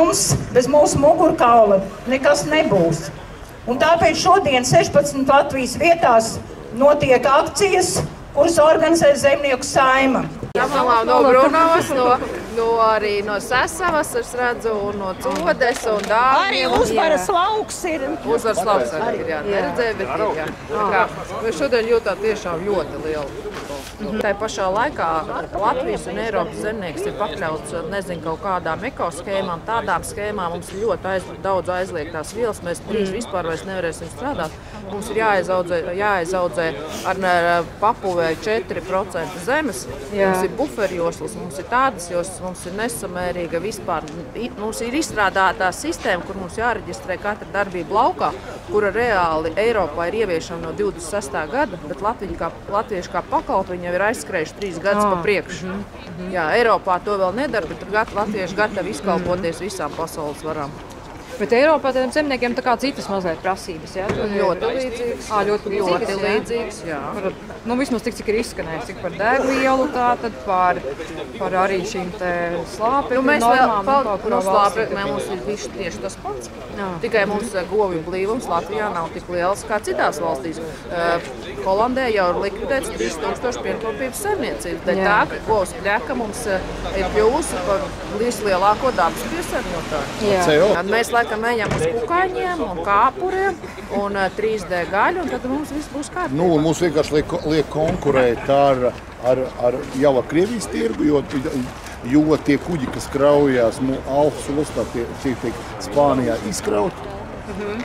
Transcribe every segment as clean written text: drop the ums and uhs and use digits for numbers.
mums, bez mūsu mugurkaula, nekas nebūs. Un tāpēc šodien 16 Latvijas vietās notiek akcijas, kuras organizē Zemnieku saima. No Brunavas, arī no Sesavas, es redzu, un no Codes un Dārņiem. Arī Uzvaras lauks ir. Uzvaras lauks arī ir, jā. Neredzēju, bet ir, jā. Tā kā mēs šodien jūtām tiešām ļoti lielu. Tā pašā laikā Latvijas un Eiropas zemnieks ir pakļauts, nezinu, kaut kādām ekoskēmām, tādām skēmām. Mums ir ļoti daudz aizliegtās vielas, mēs drīz vispār vairs nevarēsim strādāt. Mums ir jāizaudzē ar papuvēju 4% zemes. Mums ir buferjoslas, mums ir tādas joslas, mums ir nesamērīga vispār. Mums ir izstrādātā sistēma, kur mums jāreģistrē katra darbība laukā, kura reāli Eiropā ir ieviešama no 26. gada, bet latvieši kā pakalpi jau ir aizskrējuši 3 gadus pa priekšu. Jā, Eiropā to vēl nedara, bet latvieši gatavi izkalpoties visām pasaules varām. Bet Eiropā tādiem zemniekiem tā kā citas mazliet prasības, jā? Ļoti līdzīgas. Ļoti līdzīgas, jā. Vismaz cik ir izskanējis, cik par degvielu tā, tad par arī šīm te slāpekļu normām. Mums ir tieši tas pats. Tikai mums govju blīvums Latvijā nav tik liels kā citās valstīs. Holandē jau ir likvidēts 3000 pienklopības saimniecības. Dēļ tā, ka govs pļaka mums ir kļuvusi par vislielāko dabas piesārņotāju. Mēs laikam ejam uz kukaiņiem un kāpuriem un 3D gaļu, un tad mums viss būs kārtībā. Mums vienkārši liek konkurēt ar jau ar Krievijas tirgu, jo tie kuģi, kas kraujās Alfas ostā, tiek Spānijā izkrauti.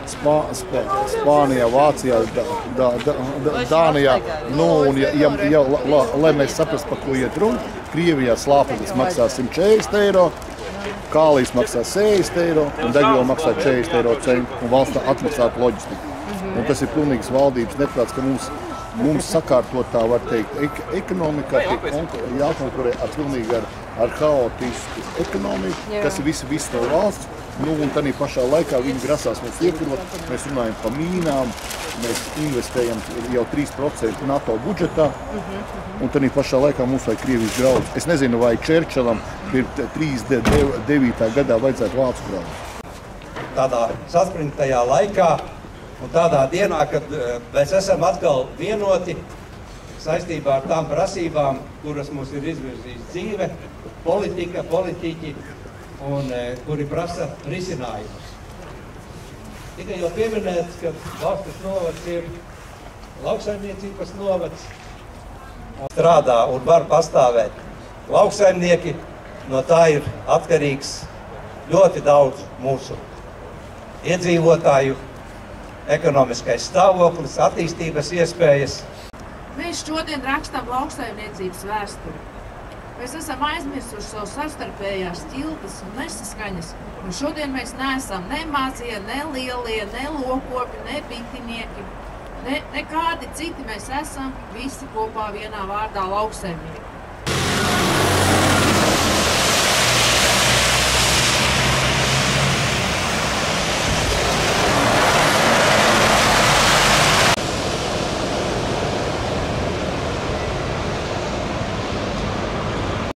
Spānijā, Vācijā, Dānijā. Lai mēs saprastu, par ko iet runa, Krievijā slāpeklis maksā 140 eiro, kālijas maksā 60 eiro un degviela maksā 40 eiro centu un valsts atmaksātu loģistiku. Un tas ir pilnīgs valdības neprāts, ka mums sakārtotā, var teikt, ekonomikā tiek jākonkurē pilnīgi ar haotisku ekonomiku, kas ir viss no valsts. Un tādā pašā laikā viņi grasās mums iekarot. Mēs runājam par mīnām, mēs investējam jau 3% NATO budžetā, un tādā pašā laikā mums vajag Krievijas graudus. Es nezinu, vai Čerčilam 39. gadā vajadzētu vācu graudus. Tādā saspringtajā laikā un tādā dienā, kad mēs esam atkal vienoti saistībā ar tām prasībām, kuras mums ir izvirzījis dzīve, politika, politiķi, un kuri prasa risinājumus. Tikai jau pieminēts, ka Valstas novads ir lauksaimniecības novads. Strādā un var pastāvēt lauksaimnieki, no tā ir atkarīgs ļoti daudz mūsu iedzīvotāju, ekonomiskais stāvoklis, attīstības iespējas. Mēs šodien rakstam lauksaimniecības vēsturi. Mēs esam aizmirsuši savu savstarpējās ķilpas un nesaskaņas, un šodien mēs neesam ne mazie, ne lielie, ne lokopi, ne bitinieki, nekādi citi. Mēs esam visi kopā vienā vārdā lauksaimnieki.